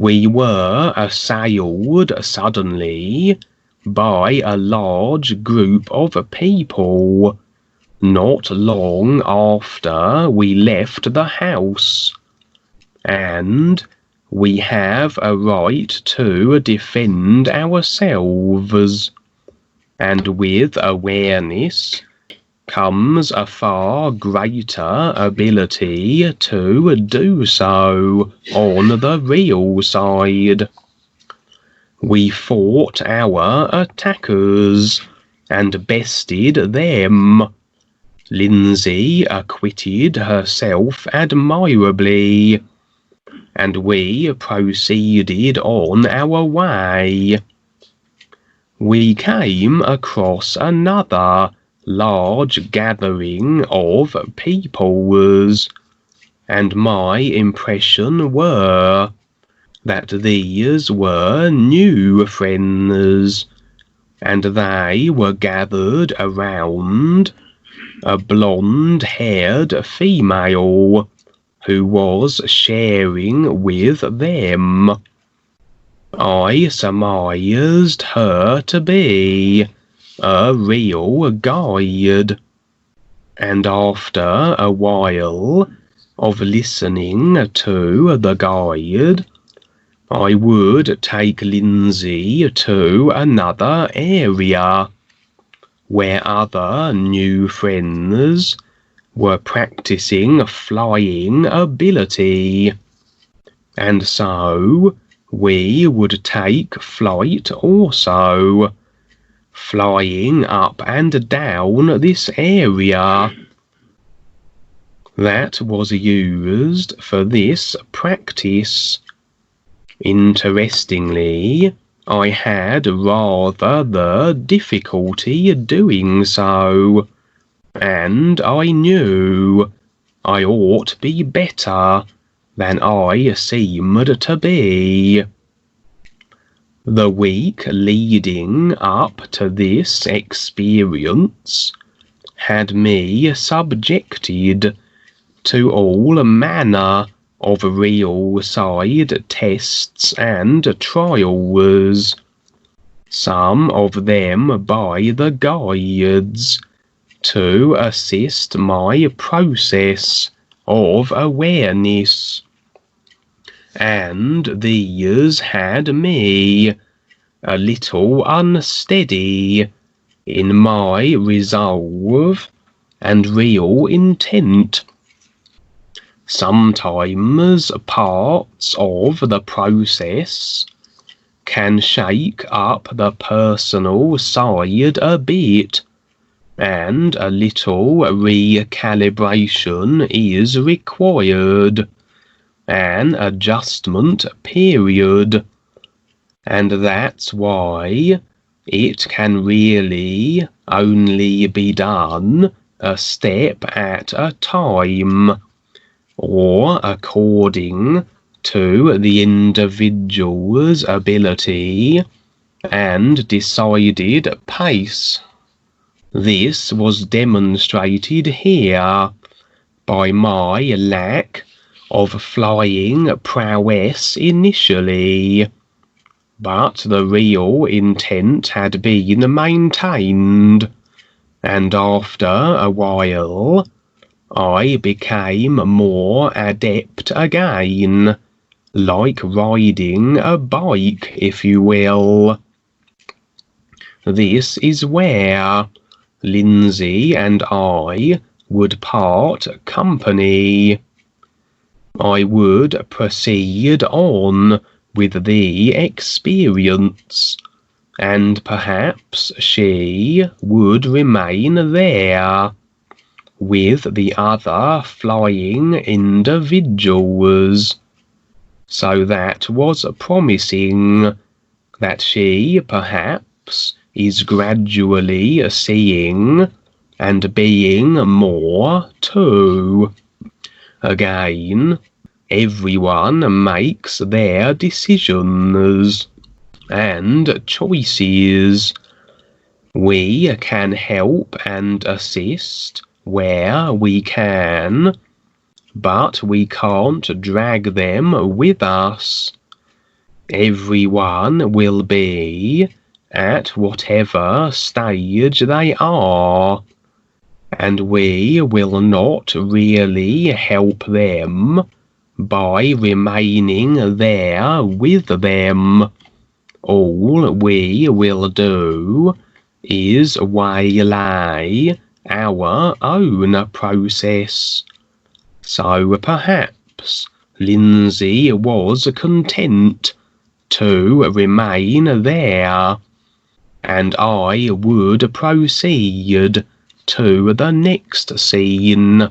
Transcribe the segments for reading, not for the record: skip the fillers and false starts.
We were assailed suddenly by a large group of people not long after we left the house, and we have a right to defend ourselves, and with awareness comes a far greater ability to do so on the real side. We fought our attackers and bested them. Linsey acquitted herself admirably, and we proceeded on our way. We came across another large gathering of peoples, and my impression were that these were Nufriends, and they were gathered around a blonde-haired female who was sharing with them. I surmised her to be a real guide, and after a while of listening to the guide, I would take Linsey to another area where other Nufriends were practicing flying ability, and so we would take flight also, flying up and down this area that was used for this practice. Interestingly, I had rather the difficulty doing so, and I knew I ought be better than I seemed to be. The week leading up to this experience had me subjected to all manner of real-side tests and trials, some of them by the guides, to assist my process of awareness, and these had me a little unsteady in my resolve and real intent. Sometimes parts of the process can shake up the personal side a bit, and a little recalibration is required, an adjustment period, and that's why it can really only be done a step at a time, or according to the individual's ability and decided pace. This was demonstrated here by my lack of flying prowess initially, but the real intent had been maintained, and after a while I became more adept again, like riding a bike, if you will. This is where Linsey and I would part company. I would proceed on with the experience, and perhaps she would remain there with the other flying individuals. So that was promising that she perhaps is gradually seeing and being more too. Again, everyone makes their decisions and choices. We can help and assist where we can, but we can't drag them with us. Everyone will be at whatever stage they are, and we will not really help them by remaining there with them. All we will do is waylay our own process. So perhaps Linsey was content to remain there, and I would proceed to the next scene.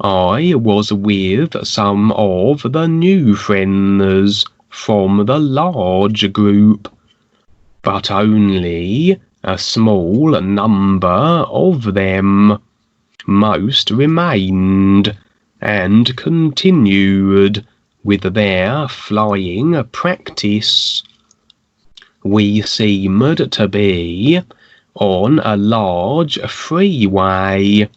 I was with some of the Nufriends from the large group, but only a small number of them. Most remained and continued with their flying practice. We seemed to be on a large freeway,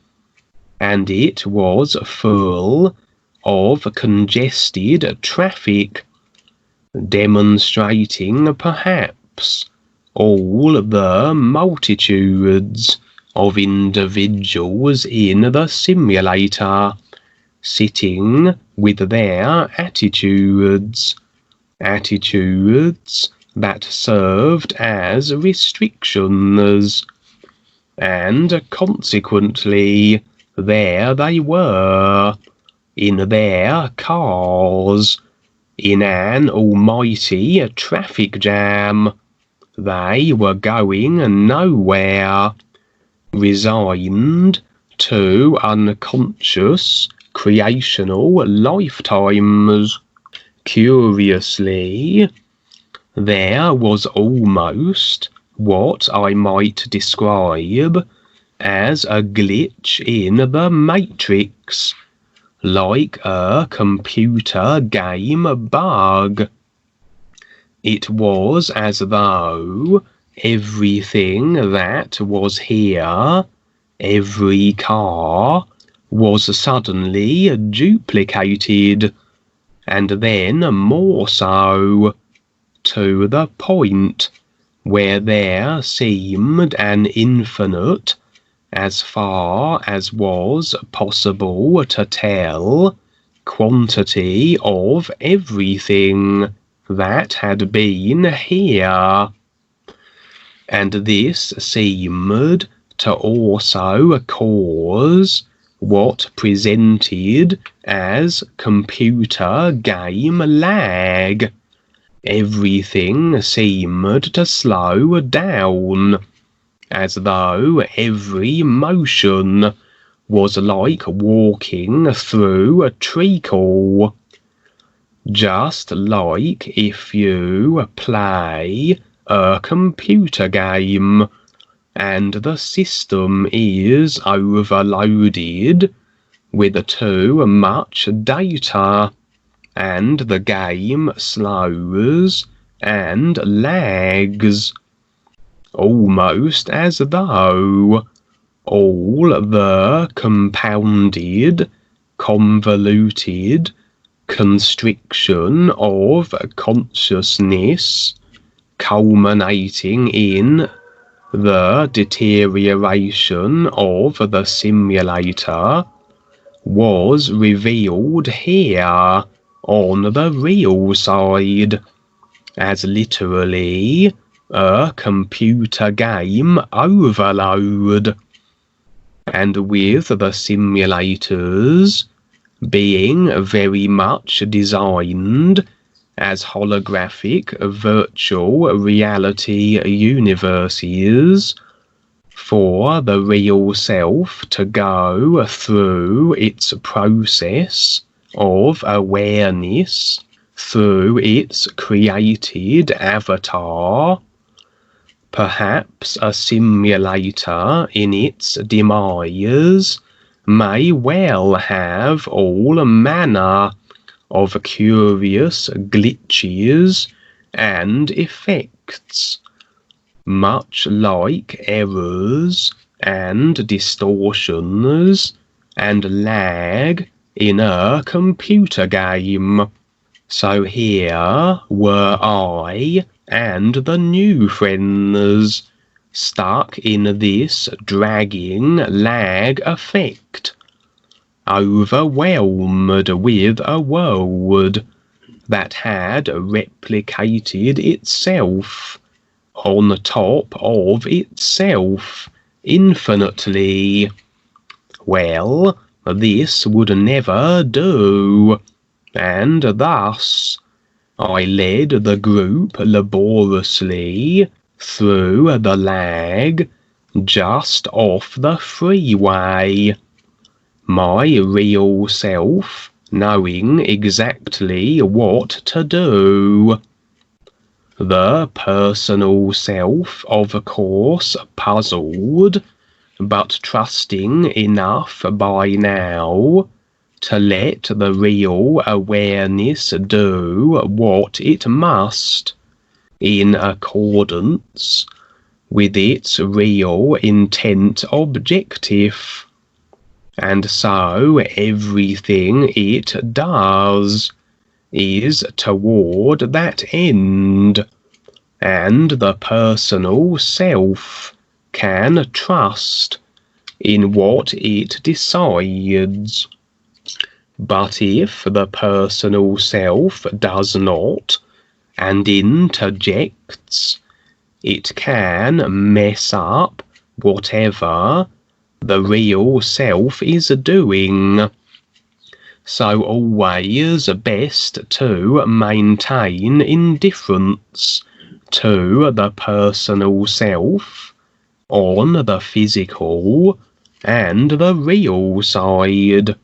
and it was full of congested traffic, demonstrating perhaps all the multitudes of individuals in the simulator sitting with their attitudes that served as restrictions, and consequently there they were, in their cars, in an almighty traffic jam. They were going nowhere, resigned to unconscious creational lifetimes. Curiously, there was almost what I might describe as a glitch in the matrix, like a computer game bug. It was as though everything that was here, every car, was suddenly duplicated, and then more so, to the point where there seemed an infinite, as far as was possible to tell, quantity of everything that had been here. And this seemed to also cause what presented as computer game lag. Everything seemed to slow down, as though every motion was like walking through a treacle. Just like if you play a computer game and the system is overloaded with too much data, and the game slows and lags, almost as though all the compounded, convoluted constriction of consciousness, culminating in the deterioration of the simulator, was revealed here on the real side, as literally a computer game overload, and with the simulators being very much designed as holographic virtual reality universes for the real self to go through its process of awareness through its created avatar. Perhaps a simulator in its demise may well have all manner of curious glitches and effects, much like errors and distortions and lag in a computer game, So here were I and the Nufriends, stuck in this dragging lag effect, overwhelmed with a world that had replicated itself on top of itself infinitely. Well, this would never do, and thus I led the group laboriously through the lag just off the freeway, my real self knowing exactly what to do. The personal self, of course, puzzled, but trusting enough by now to let the real awareness do what it must, in accordance with its real intent objective. And so everything it does is toward that end, and the personal self can trust in what it decides. But if the personal self does not and interjects, it can mess up whatever the real self is doing. So always best to maintain indifference to the personal self on the physical and the real side.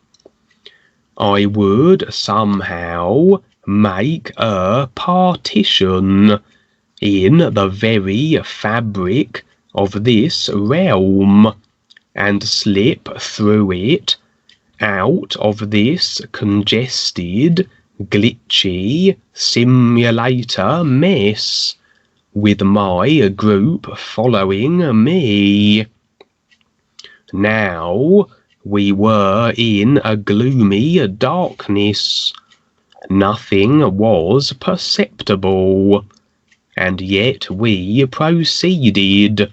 I would somehow make a partition in the very fabric of this realm and slip through it out of this congested, glitchy simulator mess, with my group following me. Now we were in a gloomy darkness. Nothing was perceptible, and yet we proceeded.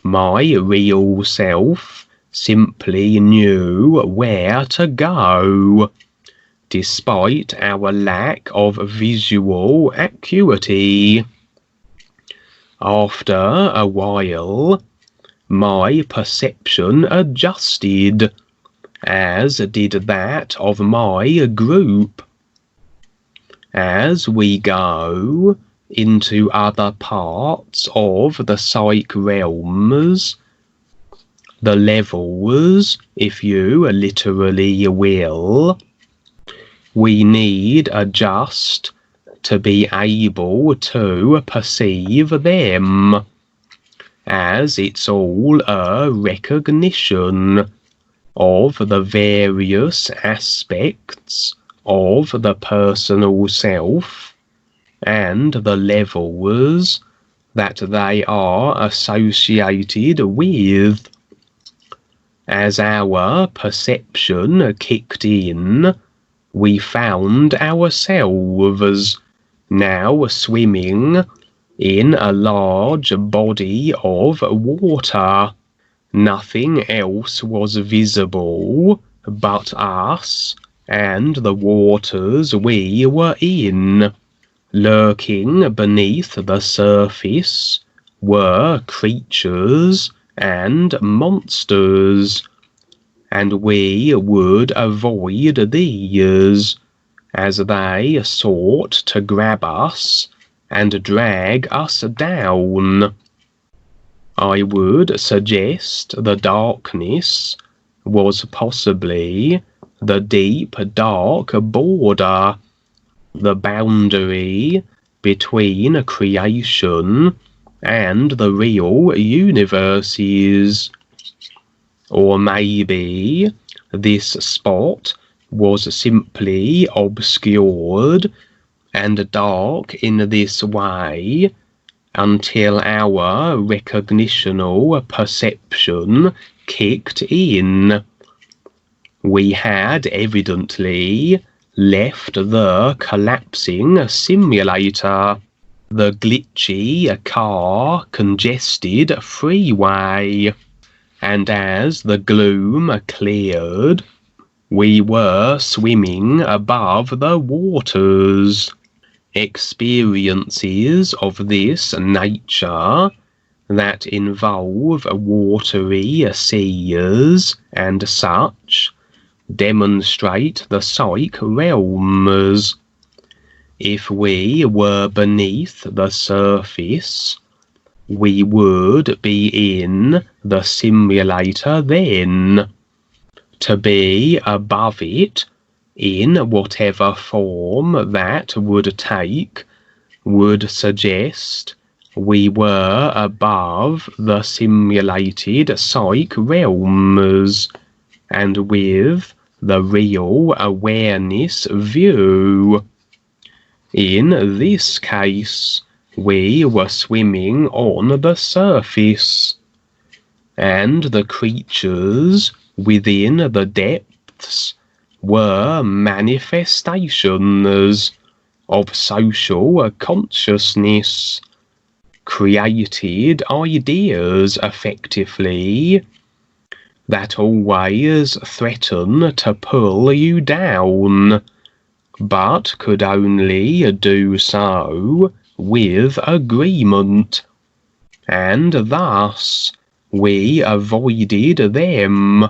My real self simply knew where to go, despite our lack of visual acuity. After a while, my perception adjusted, as did that of my group. As we go into other parts of the psych realms, the levels, if you literally will, we need just to be able to perceive them, as it's all a recognition of the various aspects of the personal self and the levels that they are associated with. As our perception kicked in, we found ourselves now swimming in a large body of water. Nothing else was visible but us and the waters we were in. Lurking beneath the surface were creatures and monsters, and we would avoid these, as they sought to grab us and drag us down. I would suggest the darkness was possibly the deep dark border, the boundary between creation and the real universes. Or maybe this spot was simply obscured and dark in this way until our recognitional perception kicked in. We had evidently left the collapsing simulator, the glitchy car congested freeway, and as the gloom cleared, we were swimming above the waters. Experiences of this nature that involve watery seas and such demonstrate the psych realms. If we were beneath the surface, we would be in the simulator then. To be above it, in whatever form that would take, would suggest we were above the simulated psych realms, and with the real awareness view. In this case, we were swimming on the surface, and the creatures within the depths were manifestations of social consciousness, created ideas effectively, that always threaten to pull you down, but could only do so with agreement, and thus we avoided them.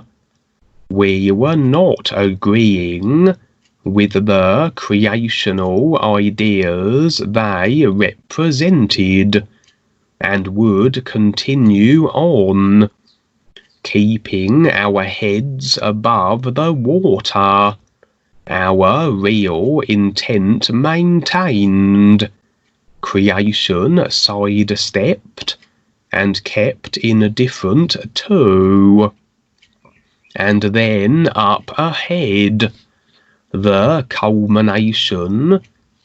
We were not agreeing with the creational ideas they represented, and would continue on, keeping our heads above the water, our real intent maintained, creation sidestepped and kept indifferent too. And then up ahead, the culmination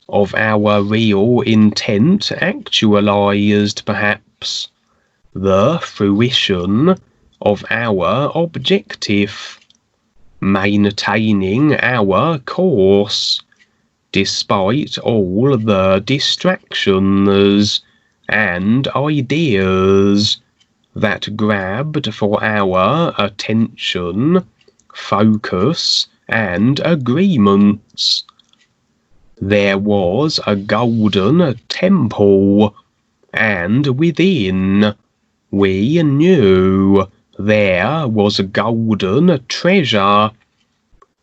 of our real intent actualized, perhaps, the fruition of our objective, maintaining our course, despite all the distractions and ideas that grabbed for our attention, focus, and agreements. There was a golden temple, and within we knew there was a golden treasure,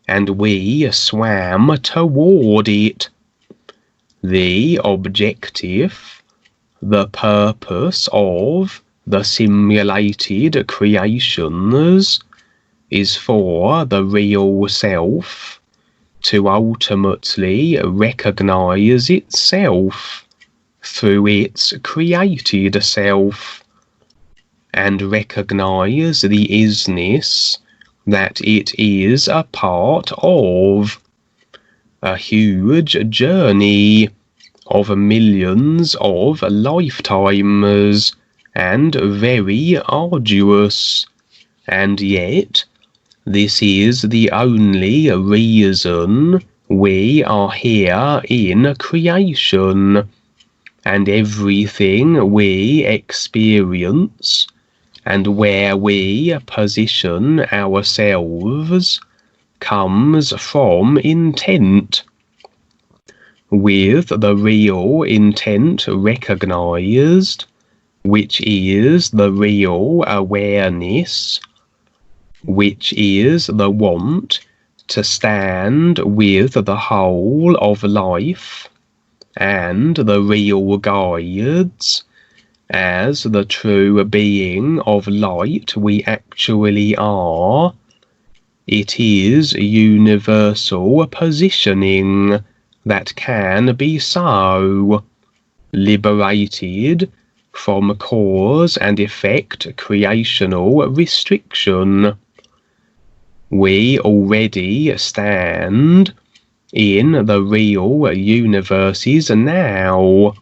and we swam toward it. The objective, the purpose of the simulated creations, is for the real self to ultimately recognize itself through its created self, and recognize the isness that it is a part of, a huge journey of millions of lifetimes, and very arduous, and yet this is the only reason we are here in creation, and everything we experience and where we position ourselves comes from intent. With the real intent recognized, which is the real awareness, which is the want to stand with the whole of life and the real guides, as the true being of light we actually are, it is universal positioning that can be so, liberated from cause and effect creational restriction. We already stand in the real universes now.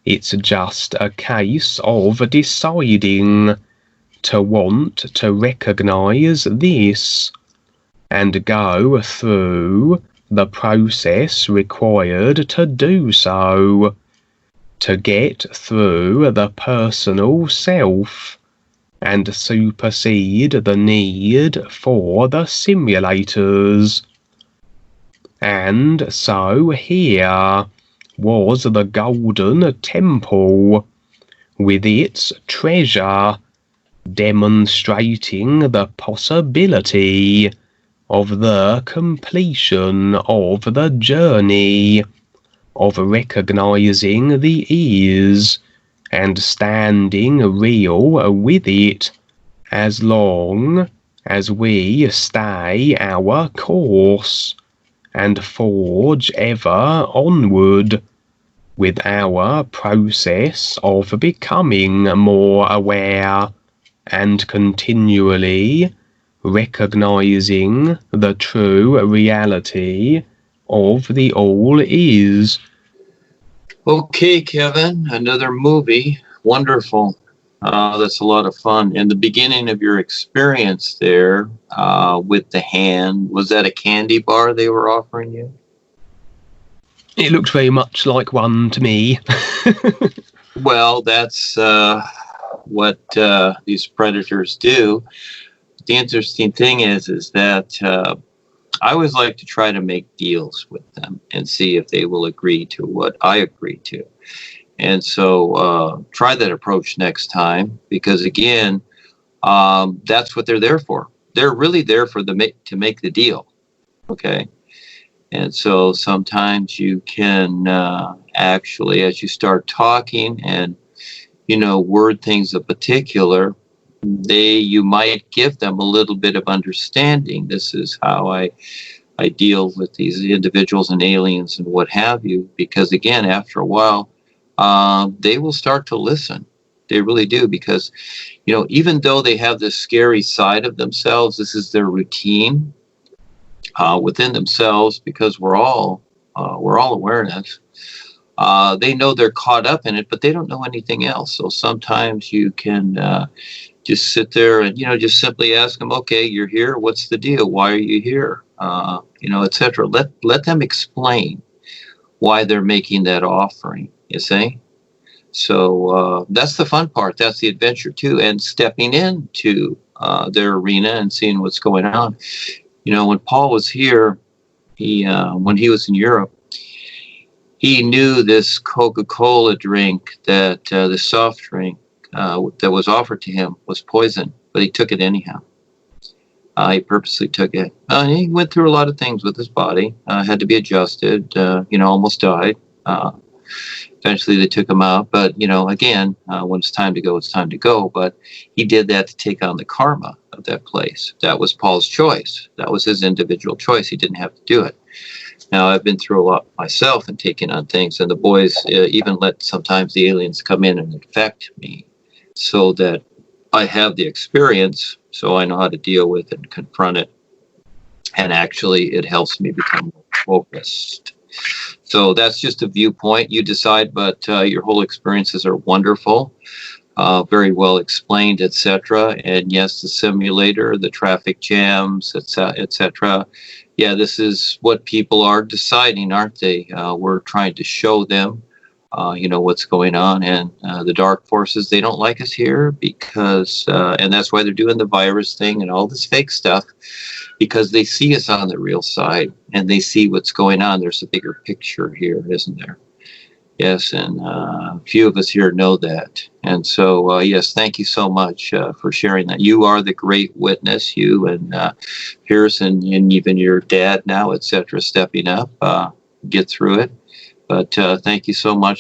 It's just a case of deciding to want to recognize this and go through the process required to do so, to get through the personal self and supersede the need for the simulators. And so here was the golden temple, with its treasure, demonstrating the possibility of the completion of the journey, of recognizing the ease and standing real with it, as long as we stay our course and forge ever onward with our process of becoming more aware and continually recognizing the true reality of the all is. Okay, Kevin, another movie. Wonderful. That's a lot of fun. And the beginning of your experience there with the hand, was that a candy bar they were offering you? It looked very much like one to me. Well, that's what these predators do. The interesting thing is that I always like to try to make deals with them and see if they will agree to what I agree to. And so try that approach next time, because again, that's what they're there for. They're really there for to make the deal. Okay. And so sometimes you can actually, as you start talking and, word things in particular, you might give them a little bit of understanding. This is how I deal with these individuals and aliens and what have you, because again, after a while, they will start to listen. They really do, because, even though they have this scary side of themselves, this is their routine within themselves, because we're all awareness. They know they're caught up in it, but they don't know anything else. So sometimes you can just sit there and, just simply ask them, okay, you're here. What's the deal? Why are you here? Etc. Let them explain why they're making that offering, you see? So that's the fun part. That's the adventure too. And stepping into their arena and seeing what's going on. When Paul was here, when he was in Europe, he knew this Coca-Cola drink, that the soft drink that was offered to him was poison, but he took it anyhow. He purposely took it. He went through a lot of things with his body, had to be adjusted, almost died. Eventually they took him out, but, again, when it's time to go, it's time to go. But he did that to take on the karma of that place. That was Paul's choice. That was his individual choice. He didn't have to do it. Now, I've been through a lot myself and taking on things, and the boys even let sometimes the aliens come in and infect me so that I have the experience, so I know how to deal with it and confront it. And actually, it helps me become more focused. So that's just a viewpoint. You decide, but your whole experiences are wonderful, very well explained, etc. And yes, the simulator, the traffic jams, etc. Yeah, this is what people are deciding, aren't they? We're trying to show them, what's going on. And the dark forces, they don't like us here because, and that's why they're doing the virus thing and all this fake stuff, because they see us on the real side and they see what's going on. There's a bigger picture here, isn't there? Yes, and a few of us here know that. And so, yes, thank you so much for sharing that. You are the great witness, you and Pierce and even your dad now, etc., stepping up, get through it. But thank you so much.